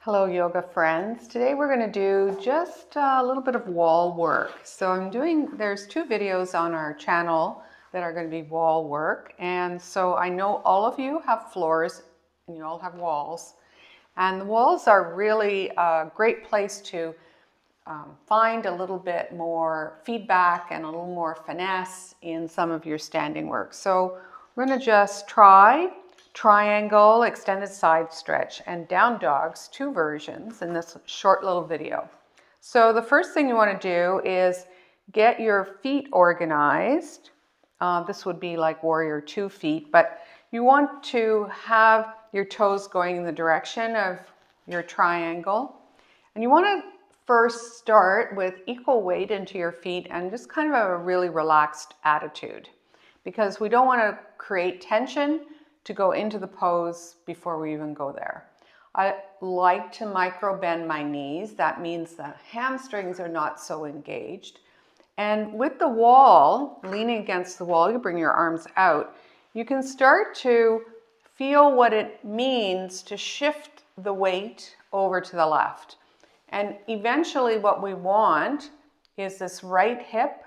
Hello yoga friends. Today we're going to do just a little bit of wall work. There's two videos on our channel that are going to be wall work. And so I know all of you have floors and you all have walls. And the walls are really a great place to find a little bit more feedback and a little more finesse in some of your standing work. So we're going to just try triangle, extended side stretch, and down dogs, two versions in this short little video. So the first thing you want to do is get your feet organized. This would be like warrior 2 feet, but you want to have your toes going in the direction of your triangle. And you want to first start with equal weight into your feet and just kind of a really relaxed attitude, because we don't want to create tension to go into the pose before we even go there. I like to micro bend my knees. That means the hamstrings are not so engaged. And with the wall, leaning against the wall, you bring your arms out, you can start to feel what it means to shift the weight over to the left. And eventually what we want is this right hip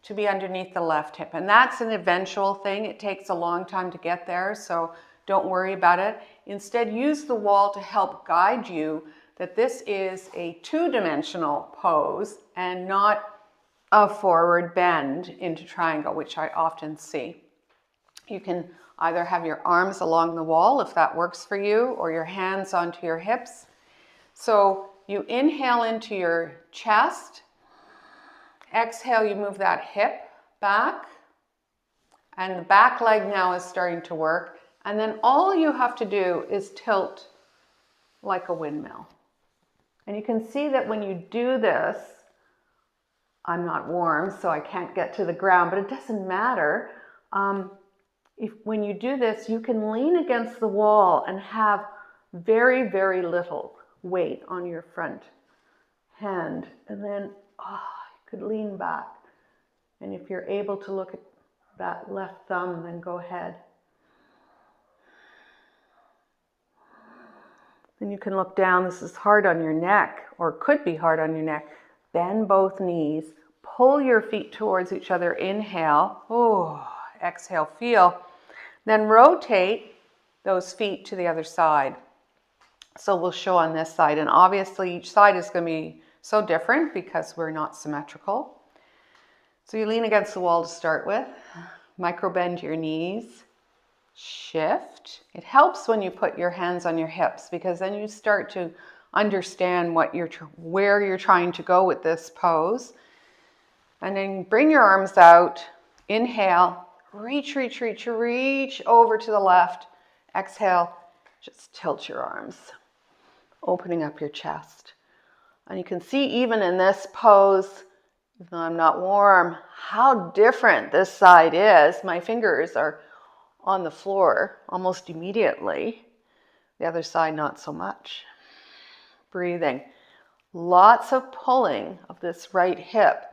to be underneath the left hip. And that's an eventual thing. It takes a long time to get there, so don't worry about it. Instead, use the wall to help guide you that this is a two-dimensional pose and not a forward bend into triangle, which I often see. You can either have your arms along the wall if that works for you, or your hands onto your hips. So you inhale into your chest. Exhale, you move that hip back, and the back leg now is starting to work. And then all you have to do is tilt like a windmill. And you can see that when you do this, I'm not warm, so I can't get to the ground, but it doesn't matter. When you do this, you can lean against the wall and have very, very little weight on your front hand. And then you could lean back. And if you're able to look at that left thumb, then go ahead. Then you can look down. This is hard on your neck, or could be hard on your neck. Bend both knees. Pull your feet towards each other. Inhale. Exhale, feel. Then rotate those feet to the other side. So we'll show on this side. And obviously each side is going to be so different because we're not symmetrical. So you lean against the wall to start with. Micro bend your knees. Shift. It helps when you put your hands on your hips, because then you start to understand where you're trying to go with this pose. And then bring your arms out. Inhale. Reach over to the left. Exhale. Just tilt your arms, opening up your chest. And you can see even in this pose, even though I'm not warm, how different this side is. My fingers are on the floor almost immediately. The other side, not so much. Breathing. Lots of pulling of this right hip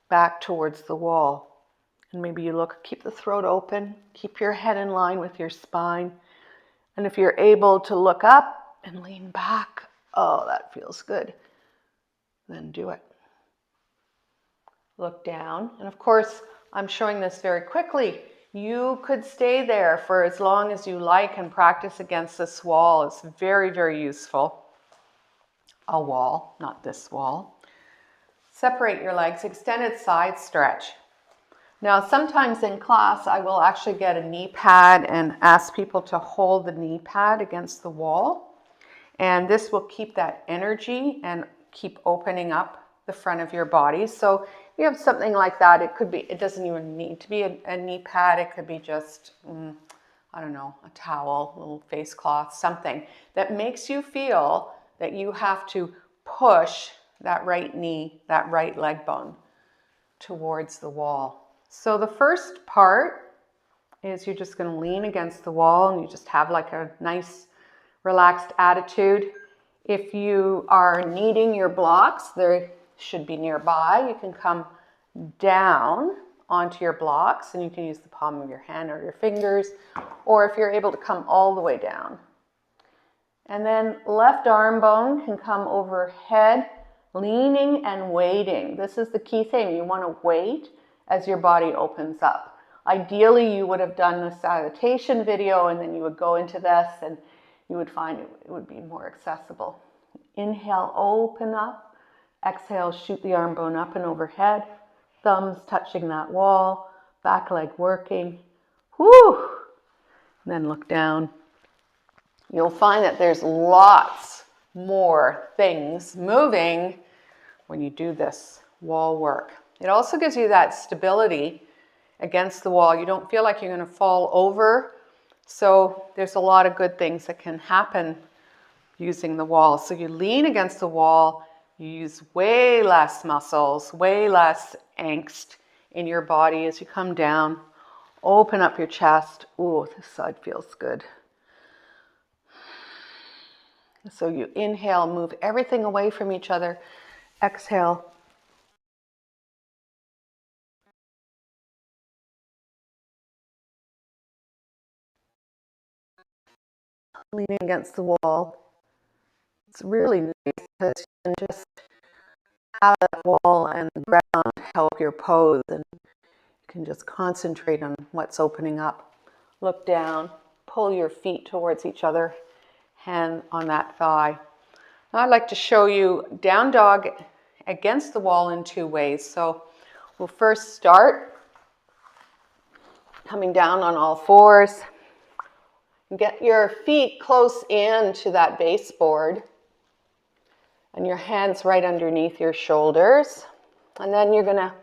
back towards the wall. And maybe you keep the throat open, keep your head in line with your spine. And if you're able to look up and lean back, that feels good, then do it. Look down. And of course, I'm showing this very quickly. You could stay there for as long as you like and practice against this wall. It's very, very useful. A wall, not this wall. Separate your legs, extended side stretch. Now, sometimes in class, I will actually get a knee pad and ask people to hold the knee pad against the wall. And this will keep that energy and keep opening up the front of your body. So if you have something like that, it doesn't even need to be a knee pad. It could be just, I don't know, a towel, a little face cloth, something that makes you feel that you have to push that right knee, that right leg bone towards the wall. So the first part is you're just going to lean against the wall and you just have like a nice relaxed attitude. If you are needing your blocks, they should be nearby. You can come down onto your blocks and you can use the palm of your hand or your fingers, or if you're able to come all the way down, And then left arm bone can come overhead, leaning and waiting. This is the key thing. You want to wait as your body opens up. Ideally, you would have done the salutation video and then you would go into this and you would find it would be more accessible. Inhale, open up. Exhale, shoot the arm bone up and overhead. Thumbs touching that wall. Back leg working. Whoo! And then look down. You'll find that there's lots more things moving when you do this wall work. It also gives you that stability against the wall. You don't feel like you're going to fall over. So there's a lot of good things that can happen using the wall. So you lean against the wall, you use way less muscles, way less angst in your body as you come down. Open up your chest. Ooh, this side feels good. So you inhale, move everything away from each other. Exhale. Leaning against the wall. It's really nice because you can just have that wall and the ground help your pose, and you can just concentrate on what's opening up. Look down, pull your feet towards each other, hand on that thigh. Now I'd like to show you down dog against the wall in two ways. So we'll first start coming down on all fours. Get your feet close in to that baseboard and your hands right underneath your shoulders. And then you're going to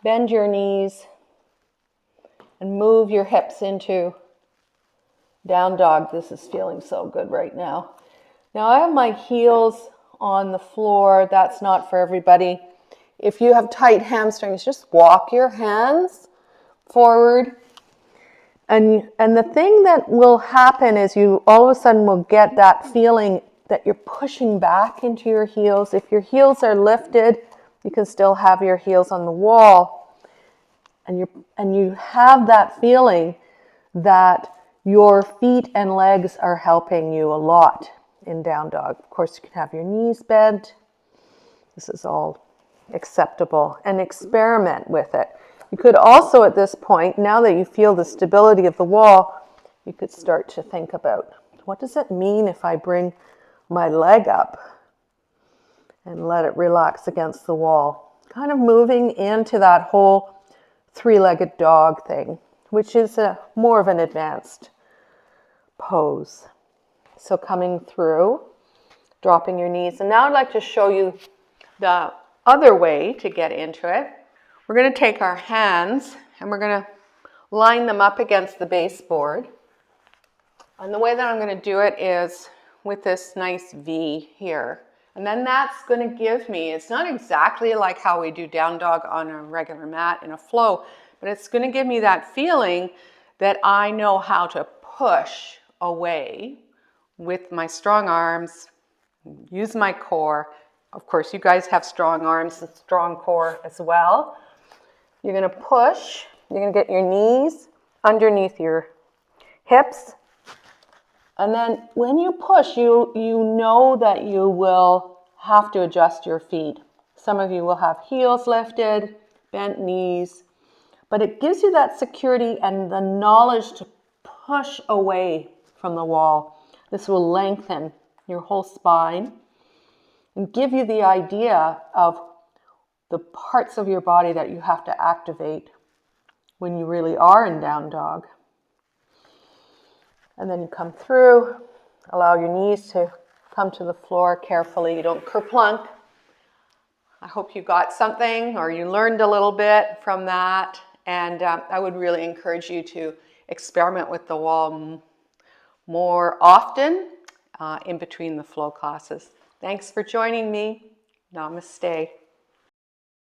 bend your knees and move your hips into down dog. This is feeling so good right now. Now I have my heels on the floor. That's not for everybody. If you have tight hamstrings, just walk your hands forward. And the thing that will happen is you all of a sudden will get that feeling that you're pushing back into your heels. If your heels are lifted, you can still have your heels on the wall. And you have that feeling that your feet and legs are helping you a lot in down dog. Of course, you can have your knees bent. This is all acceptable, and experiment with it. You could also at this point, now that you feel the stability of the wall, you could start to think about, what does it mean if I bring my leg up and let it relax against the wall? Kind of moving into that whole three-legged dog thing, which is more of an advanced pose. So coming through, dropping your knees. And now I'd like to show you the other way to get into it. We're going to take our hands and we're going to line them up against the baseboard. And the way that I'm going to do it is with this nice V here. And then that's going to give me, it's not exactly like how we do down dog on a regular mat in a flow, but it's going to give me that feeling that I know how to push away with my strong arms, use my core. Of course, you guys have strong arms and strong core as well. You're going to push. You're going to get your knees underneath your hips. And then when you push, you know that you will have to adjust your feet. Some of you will have heels lifted, bent knees, but it gives you that security and the knowledge to push away from the wall. This will lengthen your whole spine and give you the idea of the parts of your body that you have to activate when you really are in down dog. And then you come through, allow your knees to come to the floor carefully. You don't kerplunk. I hope you got something or you learned a little bit from that. And I would really encourage you to experiment with the wall more often in between the flow classes. Thanks for joining me. Namaste.